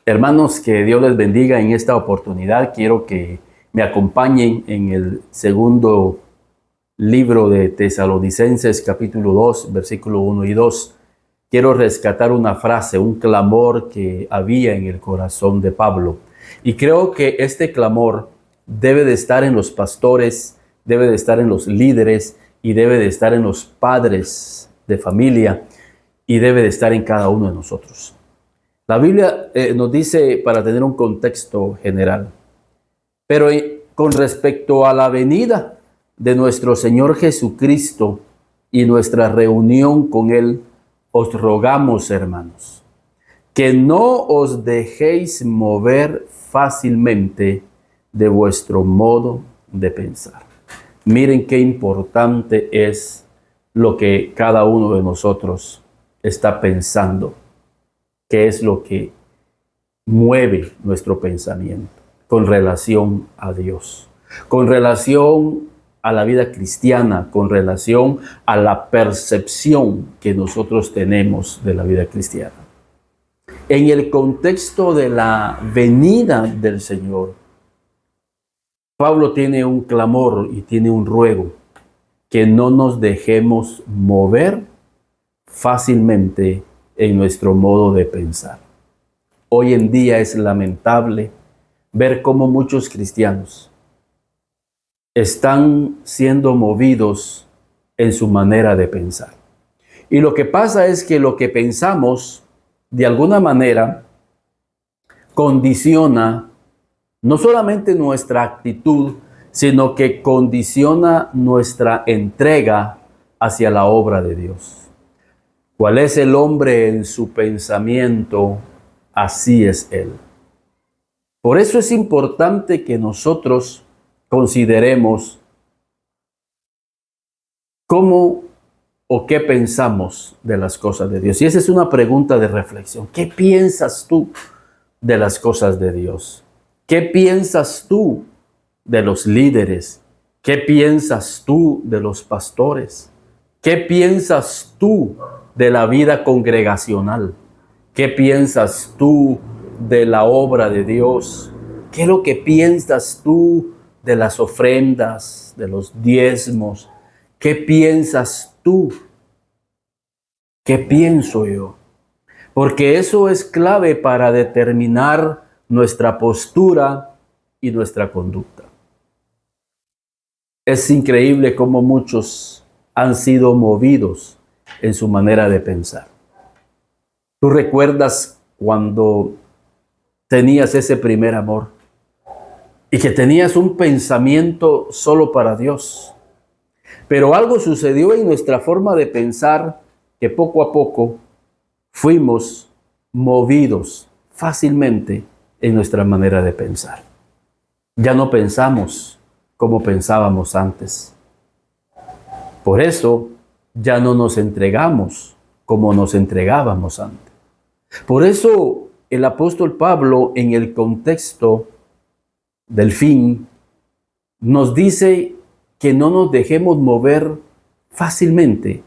Hermanos, que Dios les bendiga en esta oportunidad. Quiero que me acompañen en el segundo libro de Tesalonicenses, capítulo 2, versículo 1 y 2. Quiero rescatar una frase, un clamor que había en el corazón de Pablo. Y creo que este clamor debe de estar en los pastores, debe de estar en los líderes y debe de estar en los padres de familia y debe de estar en cada uno de nosotros. La Biblia nos dice para tener un contexto general, pero con respecto a la venida de nuestro Señor Jesucristo y nuestra reunión con Él, os rogamos, hermanos, que no os dejéis mover fácilmente de vuestro modo de pensar. Miren qué importante es lo que cada uno de nosotros está pensando. ¿Qué es lo que mueve nuestro pensamiento con relación a Dios, con relación a la vida cristiana, con relación a la percepción que nosotros tenemos de la vida cristiana? En el contexto de la venida del Señor, Pablo tiene un clamor y tiene un ruego, que no nos dejemos mover fácilmente en nuestro modo de pensar. Hoy en día es lamentable ver cómo muchos cristianos están siendo movidos en su manera de pensar. Y lo que pasa es que lo que pensamos, de alguna manera, condiciona no solamente nuestra actitud, sino que condiciona nuestra entrega hacia la obra de Dios. ¿Cuál es el hombre en su pensamiento? Así es él. Por eso es importante que nosotros consideremos cómo o qué pensamos de las cosas de Dios. Y esa es una pregunta de reflexión. ¿Qué piensas tú de las cosas de Dios? ¿Qué piensas tú de los líderes? ¿Qué piensas tú de los pastores? ¿Qué piensas tú de la vida congregacional? ¿Qué piensas tú de la obra de Dios? ¿Qué es lo que piensas tú de las ofrendas, de los diezmos? ¿Qué piensas tú? ¿Qué pienso yo? Porque eso es clave para determinar nuestra postura y nuestra conducta. Es increíble cómo muchos han sido movidos en su manera de pensar. ¿Tú recuerdas cuando tenías ese primer amor y que tenías un pensamiento solo para Dios? Pero algo sucedió en nuestra forma de pensar que poco a poco fuimos movidos fácilmente en nuestra manera de pensar. Ya no pensamos como pensábamos antes. Por eso ya no nos entregamos como nos entregábamos antes. Por eso el apóstol Pablo, en el contexto del fin, nos dice que no nos dejemos mover fácilmente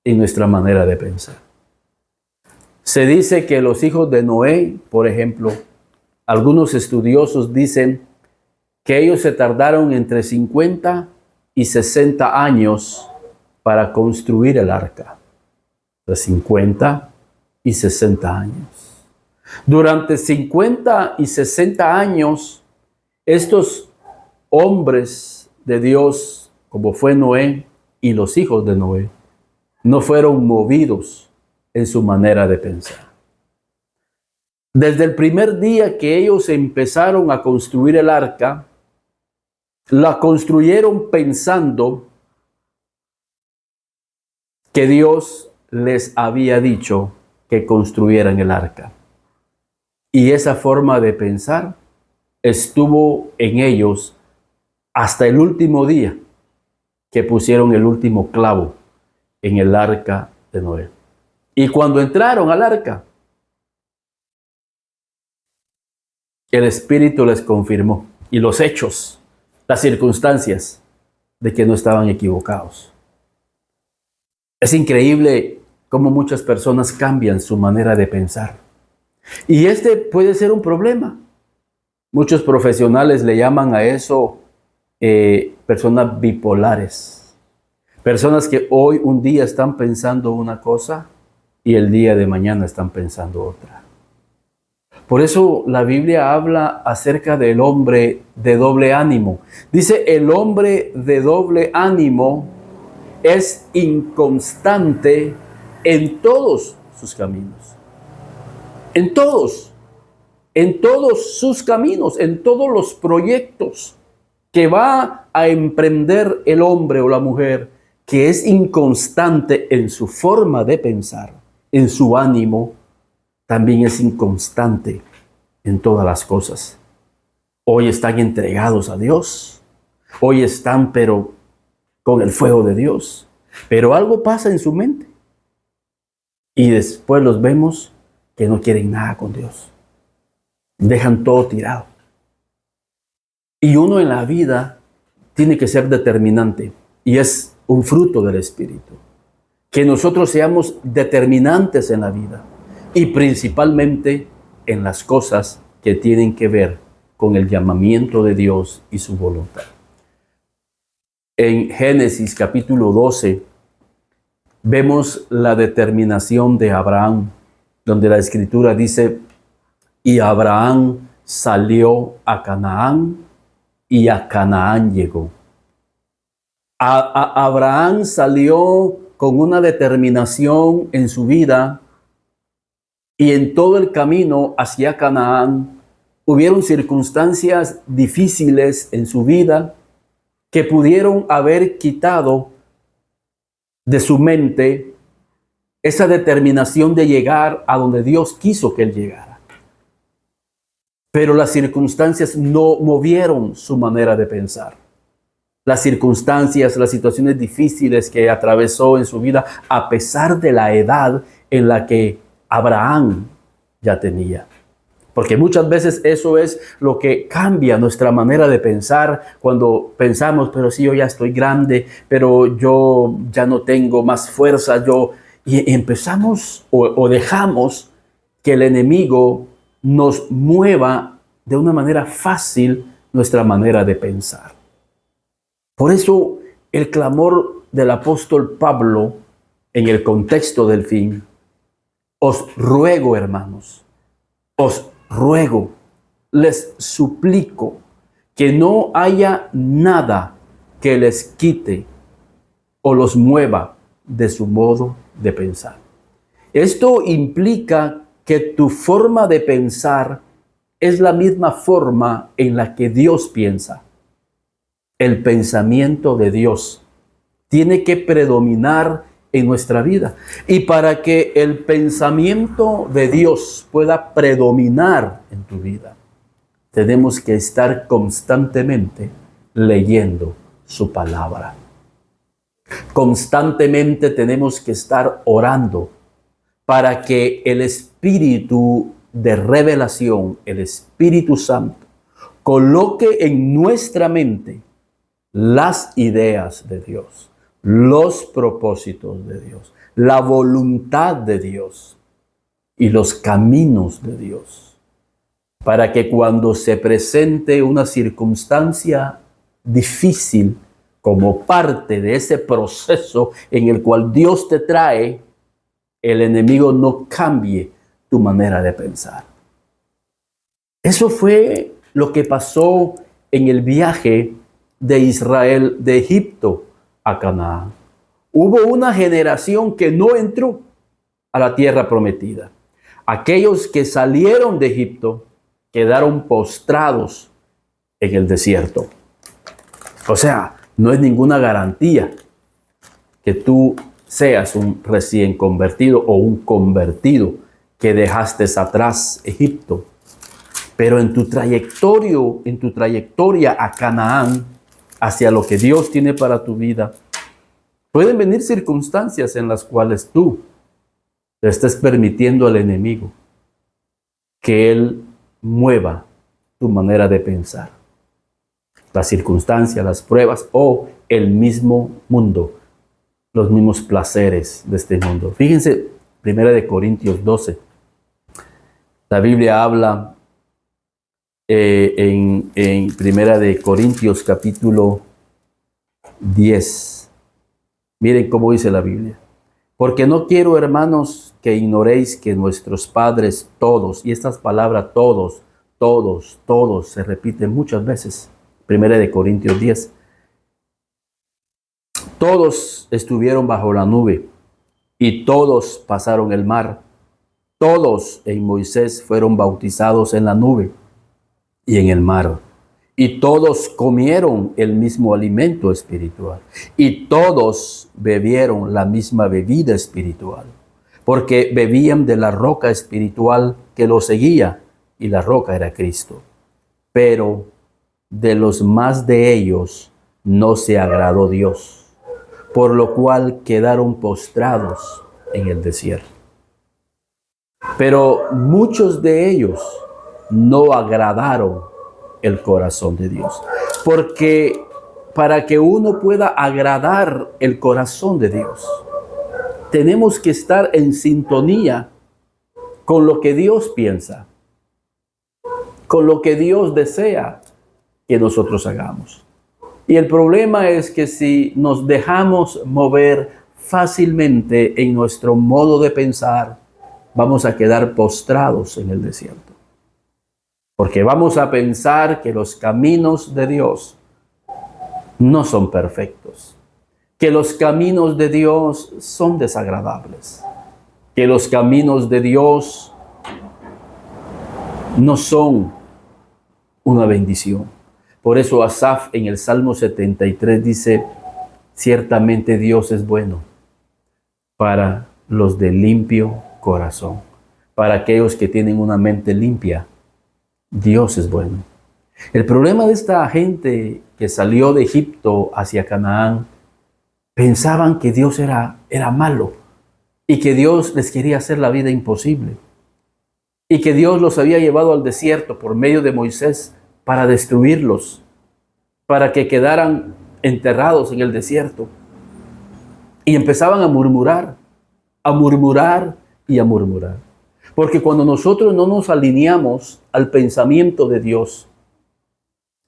en nuestra manera de pensar. Se dice que los hijos de Noé, por ejemplo, algunos estudiosos dicen que ellos se tardaron entre 50 y 60 años para construir el arca. De 50 y 60 años. Durante 50 y 60 años, estos hombres de Dios, como fue Noé y los hijos de Noé, no fueron movidos en su manera de pensar. Desde el primer día que ellos empezaron a construir el arca, la construyeron pensando que Dios les había dicho que construyeran el arca. Y esa forma de pensar estuvo en ellos hasta el último día que pusieron el último clavo en el arca de Noé. Y cuando entraron al arca, el Espíritu les confirmó, y los hechos, las circunstancias, de que no estaban equivocados. Es increíble cómo muchas personas cambian su manera de pensar. Y este puede ser un problema. Muchos profesionales le llaman a eso personas bipolares. Personas que hoy un día están pensando una cosa y el día de mañana están pensando otra. Por eso la Biblia habla acerca del hombre de doble ánimo. Dice, el hombre de doble ánimo es inconstante en todos sus caminos. En todos sus caminos, en todos los proyectos que va a emprender el hombre o la mujer, que es inconstante en su forma de pensar, en su ánimo, también es inconstante en todas las cosas. Hoy están entregados a Dios, hoy están pero con el fuego de Dios, pero algo pasa en su mente y después los vemos que no quieren nada con Dios, dejan todo tirado. Y uno en la vida tiene que ser determinante y es un fruto del Espíritu. Que nosotros seamos determinantes en la vida y principalmente en las cosas que tienen que ver con el llamamiento de Dios y su voluntad. En Génesis capítulo 12 vemos la determinación de Abraham, donde la Escritura dice, y Abraham salió a Canaán y a Canaán llegó. Abraham salió con una determinación en su vida y en todo el camino hacia Canaán hubieron circunstancias difíciles en su vida que pudieron haber quitado de su mente esa determinación de llegar a donde Dios quiso que él llegara. Pero las circunstancias no movieron su manera de pensar. Las circunstancias, las situaciones difíciles que atravesó en su vida, a pesar de la edad en la que Abraham ya tenía. Porque muchas veces eso es lo que cambia nuestra manera de pensar cuando pensamos, pero sí, yo ya estoy grande, pero yo ya no tengo más fuerza, y empezamos o dejamos que el enemigo nos mueva de una manera fácil nuestra manera de pensar. Por eso el clamor del apóstol Pablo en el contexto del fin, os ruego, hermanos, os ruego, les suplico que no haya nada que les quite o los mueva de su modo de pensar. Esto implica que tu forma de pensar es la misma forma en la que Dios piensa. El pensamiento de Dios tiene que predominar en nuestra vida. Y para que el pensamiento de Dios pueda predominar en tu vida, tenemos que estar constantemente leyendo su palabra. Constantemente tenemos que estar orando para que el Espíritu de revelación, el Espíritu Santo, coloque en nuestra mente las ideas de Dios, los propósitos de Dios, la voluntad de Dios y los caminos de Dios, para que cuando se presente una circunstancia difícil como parte de ese proceso en el cual Dios te trae, el enemigo no cambie tu manera de pensar. Eso fue lo que pasó en el viaje de Israel de Egipto a Canaán. Hubo una generación que no entró a la tierra prometida. Aquellos que salieron de Egipto quedaron postrados en el desierto. O sea, no es ninguna garantía que tú seas un recién convertido o un convertido que dejaste atrás Egipto. Pero en tu trayectoria a Canaán, hacia lo que Dios tiene para tu vida, pueden venir circunstancias en las cuales tú le estés permitiendo al enemigo que él mueva tu manera de pensar. Las circunstancias, las pruebas o el mismo mundo, los mismos placeres de este mundo. Fíjense, 1 Corintios 12. La Biblia habla en Primera de Corintios capítulo 10. Miren cómo dice la Biblia. Porque no quiero, hermanos, que ignoréis que nuestros padres todos, y estas palabras todos, todos, se repiten muchas veces. Primera de Corintios 10. Todos estuvieron bajo la nube y todos pasaron el mar. Todos en Moisés fueron bautizados en la nube y en el mar. Y todos comieron el mismo alimento espiritual. Y todos bebieron la misma bebida espiritual. Porque bebían de la roca espiritual que los seguía. Y la roca era Cristo. Pero de los más de ellos no se agradó Dios. Por lo cual quedaron postrados en el desierto. Pero muchos de ellos no agradaron el corazón de Dios. Porque para que uno pueda agradar el corazón de Dios, tenemos que estar en sintonía con lo que Dios piensa, con lo que Dios desea que nosotros hagamos. Y el problema es que si nos dejamos mover fácilmente en nuestro modo de pensar, vamos a quedar postrados en el desierto. Porque vamos a pensar que los caminos de Dios no son perfectos, que los caminos de Dios son desagradables, que los caminos de Dios no son una bendición. Por eso Asaf en el Salmo 73 dice, ciertamente Dios es bueno para los de limpio corazón, para aquellos que tienen una mente limpia. Dios es bueno. El problema de esta gente que salió de Egipto hacia Canaán, pensaban que Dios era malo y que Dios les quería hacer la vida imposible y que Dios los había llevado al desierto por medio de Moisés para destruirlos, para que quedaran enterrados en el desierto. Y empezaban a murmurar y a murmurar. Porque cuando nosotros no nos alineamos al pensamiento de Dios,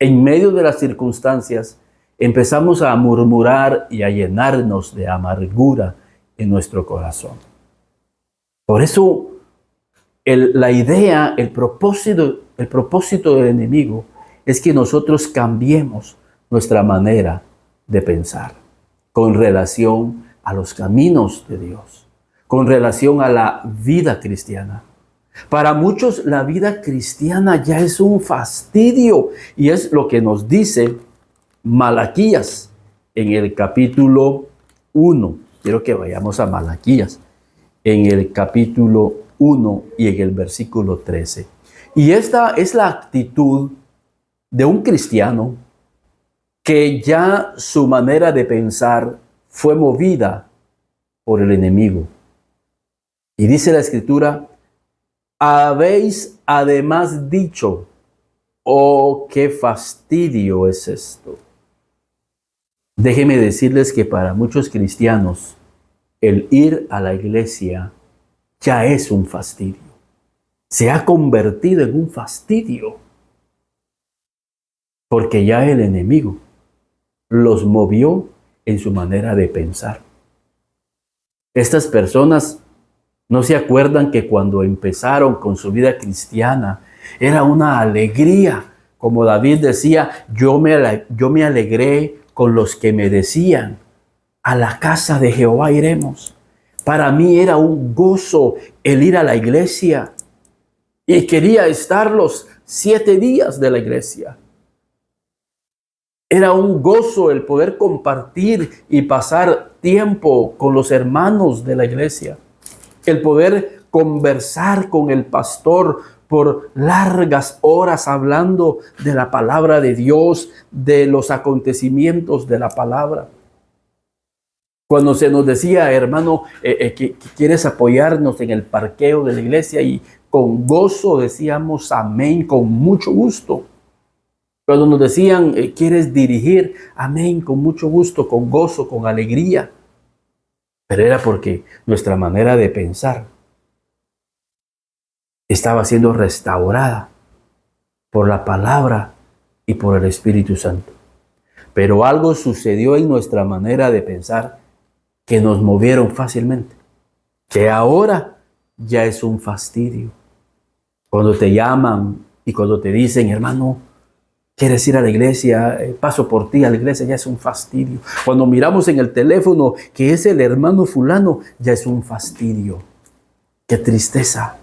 en medio de las circunstancias, empezamos a murmurar y a llenarnos de amargura en nuestro corazón. Por eso, el propósito del enemigo es que nosotros cambiemos nuestra manera de pensar con relación a los caminos de Dios, con relación a la vida cristiana. Para muchos la vida cristiana ya es un fastidio y es lo que nos dice Malaquías en el capítulo 1. Quiero que vayamos a Malaquías en el capítulo 1 y en el versículo 13. Y esta es la actitud de un cristiano que ya su manera de pensar fue movida por el enemigo. Y dice la Escritura, habéis además dicho, oh, qué fastidio es esto. Déjenme decirles que para muchos cristianos, el ir a la iglesia ya es un fastidio. Se ha convertido en un fastidio. Porque ya el enemigo los movió en su manera de pensar. Estas personas no se acuerdan que cuando empezaron con su vida cristiana era una alegría. Como David decía, yo me alegré con los que me decían, a la casa de Jehová iremos. Para mí era un gozo el ir a la iglesia y quería estar los 7 días de la iglesia. Era un gozo el poder compartir y pasar tiempo con los hermanos de la iglesia. El poder conversar con el pastor por largas horas hablando de la palabra de Dios, de los acontecimientos de la palabra. Cuando se nos decía, hermano, que quieres apoyarnos en el parqueo de la iglesia, y con gozo decíamos amén, con mucho gusto. Cuando nos decían, ¿quieres dirigir? Amén, con mucho gusto, con gozo, con alegría. Pero era porque nuestra manera de pensar estaba siendo restaurada por la palabra y por el Espíritu Santo. Pero algo sucedió en nuestra manera de pensar que nos movieron fácilmente, que ahora ya es un fastidio. Cuando te llaman y cuando te dicen, hermano, ¿quieres ir a la iglesia? Paso por ti a la iglesia, ya es un fastidio. Cuando miramos en el teléfono que es el hermano fulano, ya es un fastidio. ¡Qué tristeza!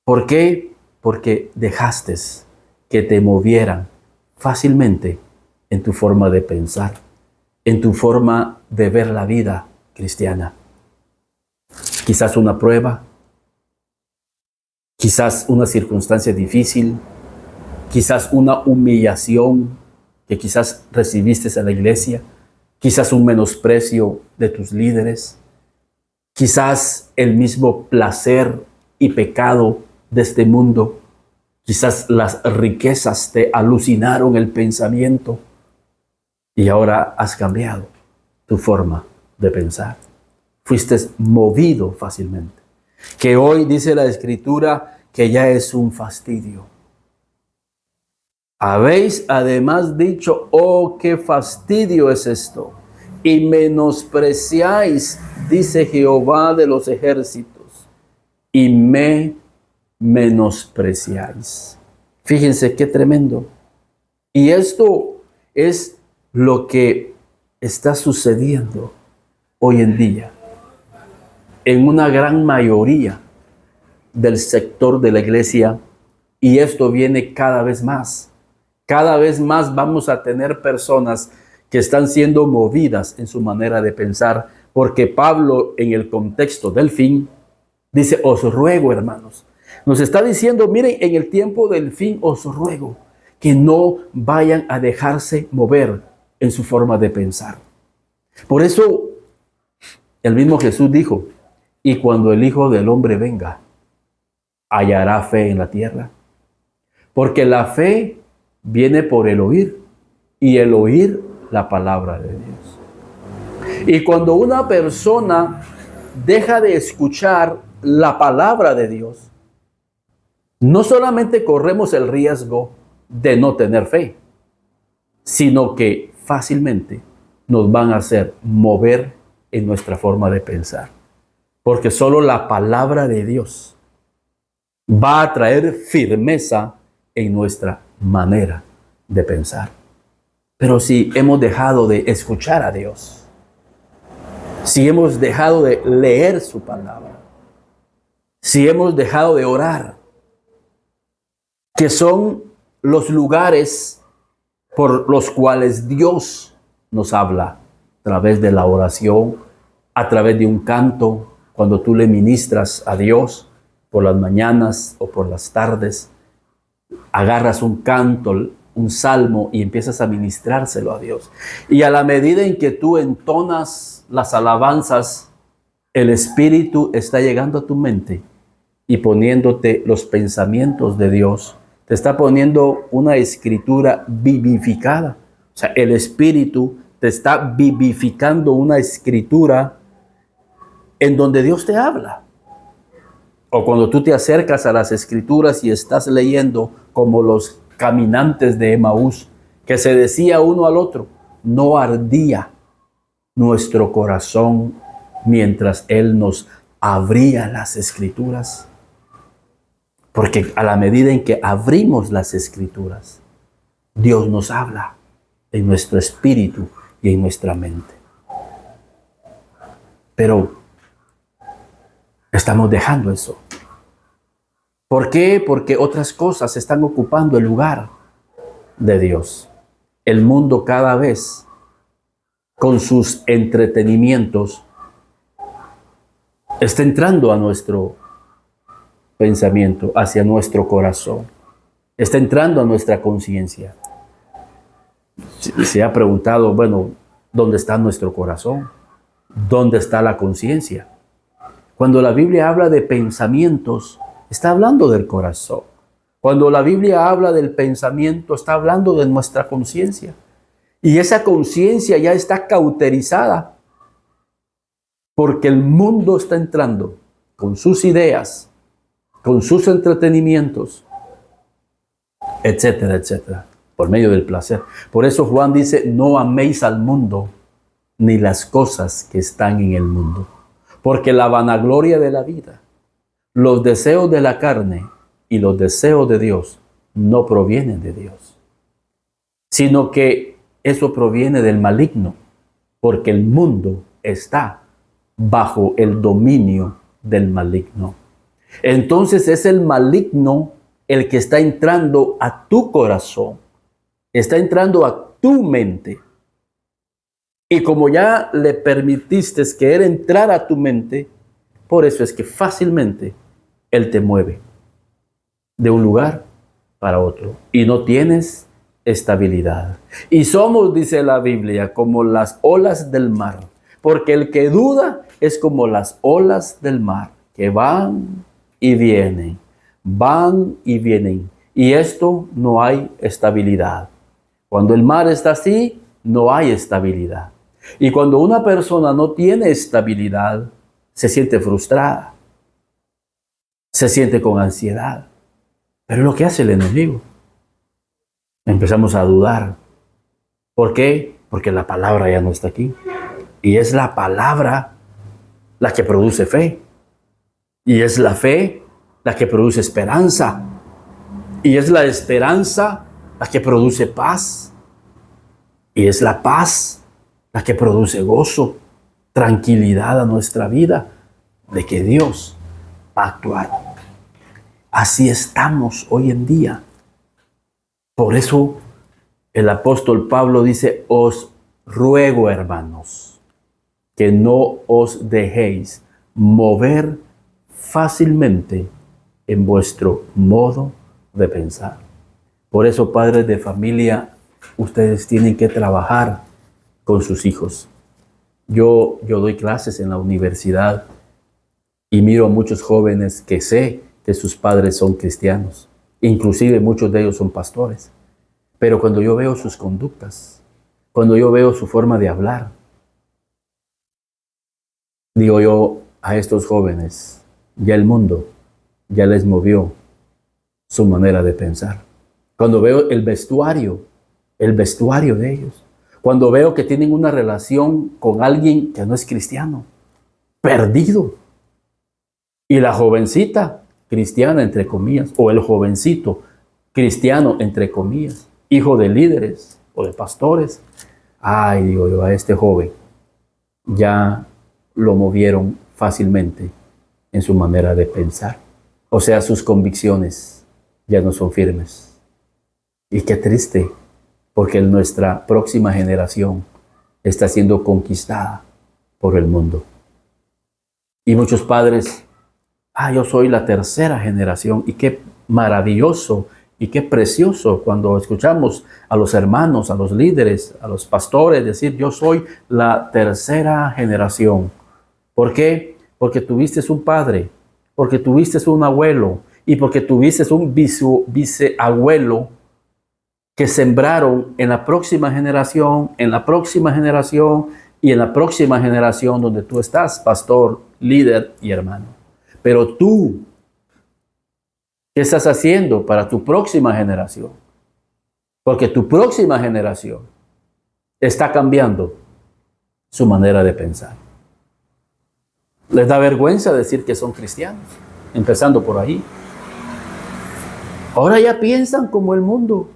¿Por qué? Porque dejaste que te movieran fácilmente en tu forma de pensar, en tu forma de ver la vida cristiana. Quizás una prueba, quizás una circunstancia difícil, quizás una humillación que quizás recibiste en la iglesia, quizás un menosprecio de tus líderes, quizás el mismo placer y pecado de este mundo, quizás las riquezas te alucinaron el pensamiento y ahora has cambiado tu forma de pensar. Fuiste movido fácilmente. Que hoy dice la Escritura que ya es un fastidio. Habéis además dicho, oh, qué fastidio es esto, y menospreciáis, dice Jehová de los ejércitos, y me menospreciáis. Fíjense qué tremendo. Y esto es lo que está sucediendo hoy en día en una gran mayoría del sector de la iglesia, y esto viene cada vez más. Cada vez más vamos a tener personas que están siendo movidas en su manera de pensar, porque Pablo, en el contexto del fin, dice, os ruego, hermanos. Nos está diciendo, miren, en el tiempo del fin os ruego que no vayan a dejarse mover en su forma de pensar. Por eso, el mismo Jesús dijo, y cuando el Hijo del Hombre venga, hallará fe en la tierra. Porque la fe viene por el oír, y el oír la palabra de Dios. Y cuando una persona deja de escuchar la palabra de Dios, no solamente corremos el riesgo de no tener fe, sino que fácilmente nos van a hacer mover en nuestra forma de pensar. Porque solo la palabra de Dios va a traer firmeza en nuestra manera de pensar. Pero si hemos dejado de escuchar a Dios, si hemos dejado de leer su palabra, si hemos dejado de orar, que son los lugares por los cuales Dios nos habla, a través de la oración, a través de un canto, cuando tú le ministras a Dios por las mañanas o por las tardes, agarras un canto, un salmo y empiezas a ministrárselo a Dios. Y a la medida en que tú entonas las alabanzas, el Espíritu está llegando a tu mente y poniéndote los pensamientos de Dios. Te está poniendo una escritura vivificada. O sea, el Espíritu te está vivificando una escritura en donde Dios te habla. O cuando tú te acercas a las Escrituras y estás leyendo como los caminantes de Emaús, que se decía uno al otro, no ardía nuestro corazón mientras Él nos abría las Escrituras. Porque a la medida en que abrimos las Escrituras, Dios nos habla en nuestro espíritu y en nuestra mente. Pero estamos dejando eso. ¿Por qué? Porque otras cosas están ocupando el lugar de Dios. El mundo cada vez, con sus entretenimientos, está entrando a nuestro pensamiento, hacia nuestro corazón. Está entrando a nuestra conciencia. Se ha preguntado, bueno, ¿dónde está nuestro corazón? ¿Dónde está la conciencia? Cuando la Biblia habla de pensamientos, está hablando del corazón. Cuando la Biblia habla del pensamiento, está hablando de nuestra conciencia. Y esa conciencia ya está cauterizada, porque el mundo está entrando con sus ideas con sus entretenimientos, etcétera, etcétera, por medio del placer. Por eso Juan dice, no améis al mundo ni las cosas que están en el mundo, porque la vanagloria de la vida, los deseos de la carne y los deseos de Dios no provienen de Dios, sino que eso proviene del maligno, porque el mundo está bajo el dominio del maligno. Entonces es el maligno el que está entrando a tu corazón, está entrando a tu mente. Y como ya le permitiste que él entrara a tu mente, por eso es que fácilmente él te mueve de un lugar para otro y no tienes estabilidad. Y somos, dice la Biblia, como las olas del mar, porque el que duda es como las olas del mar, que van y vienen, van y vienen, y esto no hay estabilidad. Cuando el mar está así, no hay estabilidad. Y cuando una persona no tiene estabilidad, se siente frustrada, se siente con ansiedad. Pero es lo que hace el enemigo. Empezamos a dudar. ¿Por qué? Porque la palabra ya no está aquí. Y es la palabra la que produce fe. Y es la fe la que produce esperanza. Y es la esperanza la que produce paz. Y es la paz la que produce gozo, tranquilidad a nuestra vida, de que Dios va a actuar. Así estamos hoy en día. Por eso el apóstol Pablo dice, os ruego, hermanos, que no os dejéis mover fácilmente en vuestro modo de pensar. Por eso, padres de familia, ustedes tienen que trabajar con sus hijos. Yo doy clases en la universidad y miro a muchos jóvenes que sé que sus padres son cristianos. Inclusive muchos de ellos son pastores. Pero cuando yo veo sus conductas, cuando yo veo su forma de hablar, digo yo a estos jóvenes, ya el mundo ya les movió su manera de pensar. Cuando veo el vestuario de ellos, cuando veo que tienen una relación con alguien que no es cristiano, perdido, y la jovencita cristiana, entre comillas, o el jovencito cristiano, entre comillas, hijo de líderes o de pastores, ay, digo yo, a este joven ya lo movieron fácilmente en su manera de pensar. O sea, sus convicciones ya no son firmes. Y qué triste, porque nuestra próxima generación está siendo conquistada por el mundo. Y muchos padres, yo soy la tercera generación, y qué maravilloso y qué precioso cuando escuchamos a los hermanos, a los líderes, a los pastores decir, yo soy la tercera generación. ¿Por qué? Porque tuviste un padre, porque tuviste un abuelo y porque tuviste un bisabuelo que sembraron en la próxima generación, en la próxima generación y en la próxima generación donde tú estás, pastor, líder y hermano. Pero tú, ¿qué estás haciendo para tu próxima generación? Porque tu próxima generación está cambiando su manera de pensar. Les da vergüenza decir que son cristianos, empezando por ahí. Ahora ya piensan como el mundo,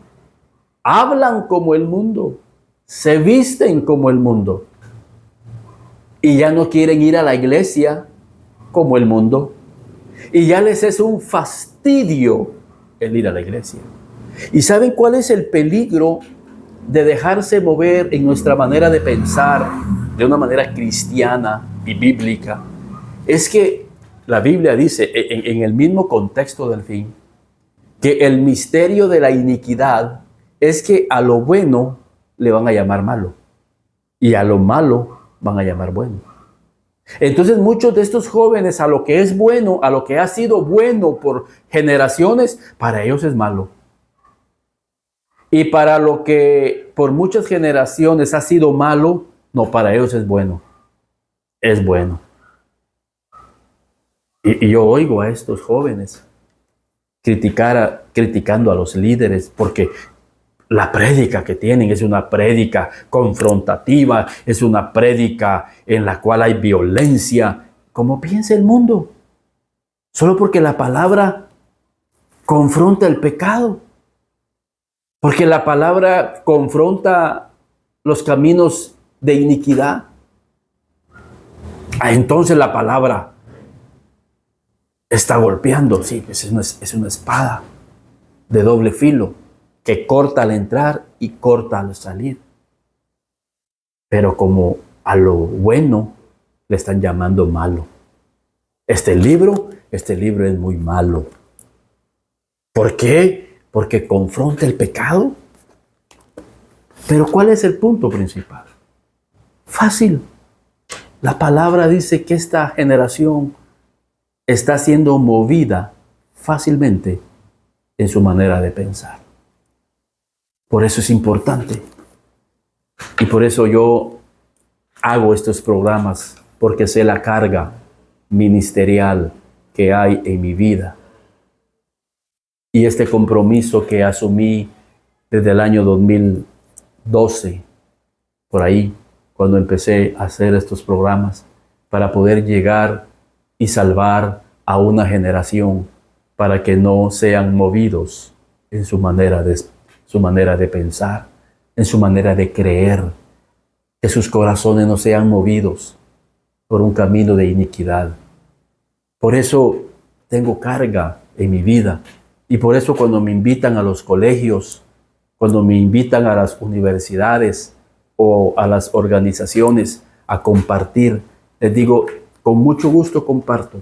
hablan como el mundo, se visten como el mundo y ya no quieren ir a la iglesia como el mundo. Y ya les es un fastidio el ir a la iglesia. ¿Y saben cuál es el peligro de dejarse mover en nuestra manera de pensar de una manera cristiana y bíblica? Es que la Biblia dice, en el mismo contexto del fin, que el misterio de la iniquidad es que a lo bueno le van a llamar malo y a lo malo van a llamar bueno. Entonces muchos de estos jóvenes, a lo que es bueno, a lo que ha sido bueno por generaciones, para ellos es malo. Y para lo que por muchas generaciones ha sido malo, no, para ellos es bueno. Es bueno. Y yo oigo a estos jóvenes criticando a los líderes, porque la prédica que tienen es una prédica confrontativa, es una prédica en la cual hay violencia. ¿Cómo piensa el mundo? Solo porque la palabra confronta el pecado, porque la palabra confronta los caminos de iniquidad. Entonces la palabra está golpeando. Sí, pues es una espada de doble filo que corta al entrar y corta al salir. Pero como a lo bueno le están llamando malo. Este libro es muy malo. ¿Por qué? Porque confronta el pecado. Pero ¿cuál es el punto principal? Fácil. La palabra dice que esta generación está siendo movida fácilmente en su manera de pensar. Por eso es importante. Y por eso yo hago estos programas, porque sé la carga ministerial que hay en mi vida. Y este compromiso que asumí desde el año 2012, por ahí, cuando empecé a hacer estos programas, para poder llegar y salvar a una generación, para que no sean movidos en su manera de pensar, en su manera de creer, que sus corazones no sean movidos por un camino de iniquidad. Por eso tengo carga en mi vida, y por eso cuando me invitan a los colegios, cuando me invitan a las universidades o a las organizaciones a compartir, les digo, con mucho gusto comparto,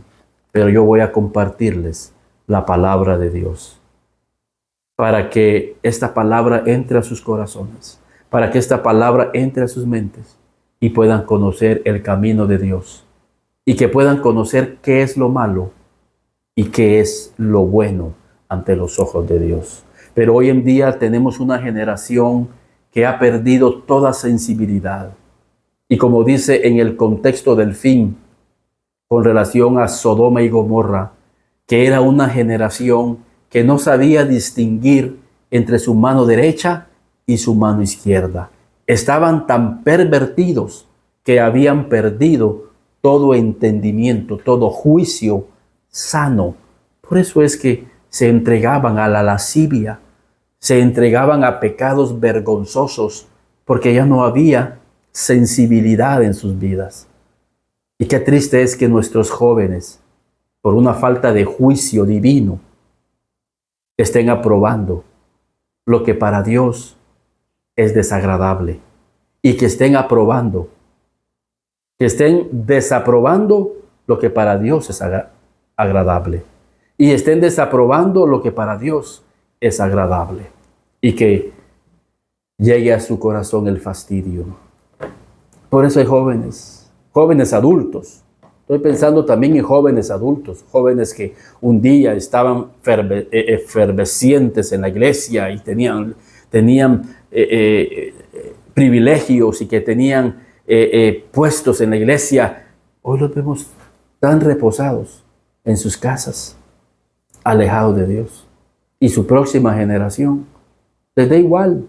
pero yo voy a compartirles la palabra de Dios, para que esta palabra entre a sus corazones, para que esta palabra entre a sus mentes y puedan conocer el camino de Dios, y que puedan conocer qué es lo malo y qué es lo bueno ante los ojos de Dios. Pero hoy en día tenemos una generación que ha perdido toda sensibilidad. Y como dice en el contexto del fin, con relación a Sodoma y Gomorra, que era una generación que no sabía distinguir entre su mano derecha y su mano izquierda. Estaban tan pervertidos que habían perdido todo entendimiento, todo juicio sano. Por eso es que se entregaban a la lascivia, se entregaban a pecados vergonzosos, porque ya no había sensibilidad en sus vidas. Y qué triste es que nuestros jóvenes, por una falta de juicio divino, estén aprobando lo que para Dios es desagradable, y que estén desaprobando lo que para Dios es agradable, y estén desaprobando lo que para Dios es agradable, y que llegue a su corazón el fastidio. Por eso hay jóvenes adultos. Estoy pensando también en jóvenes adultos, jóvenes que un día estaban efervescientes en la iglesia y tenían privilegios y que tenían puestos en la iglesia. Hoy los vemos tan reposados en sus casas, alejados de Dios. Y su próxima generación les da igual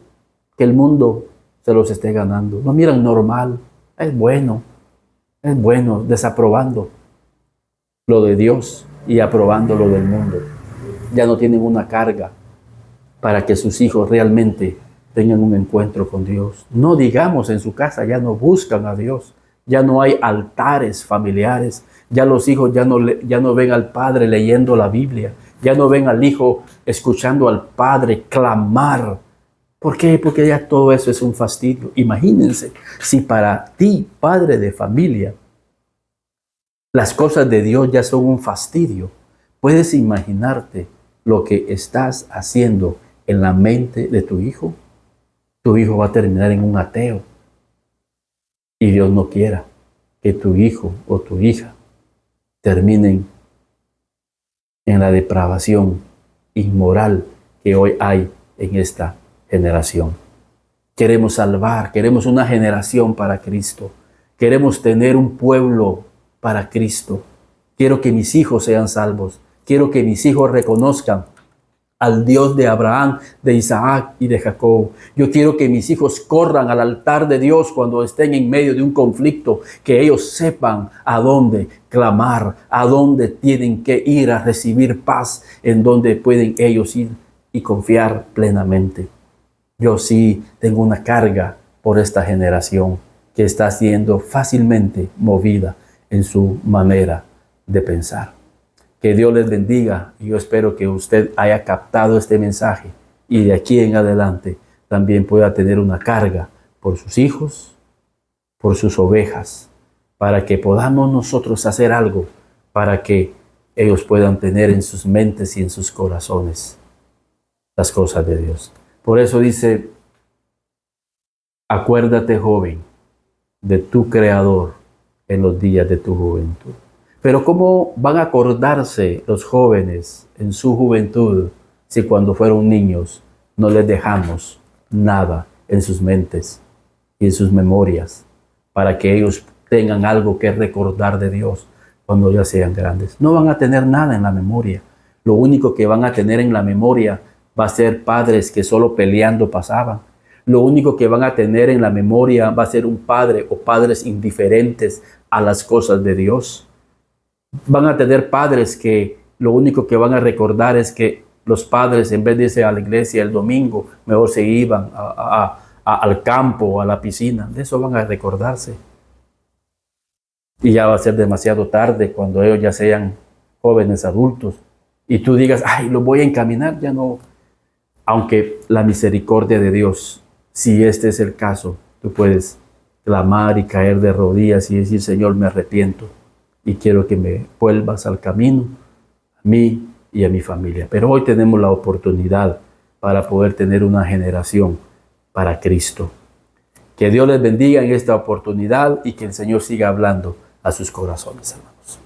que el mundo se los esté ganando. Lo miran normal, es bueno, desaprobando lo de Dios y aprobando lo del mundo. Ya no tienen una carga para que sus hijos realmente tengan un encuentro con Dios. No digamos en su casa, ya no buscan a Dios, ya no hay altares familiares, ya los hijos ya no ven al padre leyendo la Biblia, ya no ven al hijo escuchando al padre clamar. ¿Por qué? Porque ya todo eso es un fastidio. Imagínense, si para ti, padre de familia, las cosas de Dios ya son un fastidio, ¿puedes imaginarte lo que estás haciendo en la mente de tu hijo? Tu hijo va a terminar en un ateo. Y Dios no quiera que tu hijo o tu hija terminen en la depravación inmoral que hoy hay en esta generación. Queremos salvar, queremos una generación para Cristo. Queremos tener un pueblo para Cristo. Quiero que mis hijos sean salvos. Quiero que mis hijos reconozcan al Dios de Abraham, de Isaac y de Jacob. Yo quiero que mis hijos corran al altar de Dios cuando estén en medio de un conflicto, que ellos sepan a dónde clamar, a dónde tienen que ir a recibir paz, en dónde pueden ellos ir y confiar plenamente. Yo sí tengo una carga por esta generación que está siendo fácilmente movida en su manera de pensar. Que Dios les bendiga y yo espero que usted haya captado este mensaje y de aquí en adelante también pueda tener una carga por sus hijos, por sus ovejas, para que podamos nosotros hacer algo para que ellos puedan tener en sus mentes y en sus corazones las cosas de Dios. Por eso dice, acuérdate, joven, de tu Creador en los días de tu juventud. Pero ¿cómo van a acordarse los jóvenes en su juventud si cuando fueron niños no les dejamos nada en sus mentes y en sus memorias para que ellos tengan algo que recordar de Dios cuando ya sean grandes? No van a tener nada en la memoria. Lo único que van a tener en la memoria va a ser padres que solo peleando pasaban. Lo único que van a tener en la memoria va a ser un padre o padres indiferentes a las cosas de Dios. Van a tener padres que lo único que van a recordar es que los padres, en vez de irse a la iglesia el domingo, mejor se iban al campo o a la piscina. De eso van a recordarse. Y ya va a ser demasiado tarde cuando ellos ya sean jóvenes adultos. Y tú digas, ay, los voy a encaminar, ya no. Aunque la misericordia de Dios, si este es el caso, tú puedes clamar y caer de rodillas y decir, Señor, me arrepiento y quiero que me vuelvas al camino, a mí y a mi familia. Pero hoy tenemos la oportunidad para poder tener una generación para Cristo. Que Dios les bendiga en esta oportunidad y que el Señor siga hablando a sus corazones, hermanos.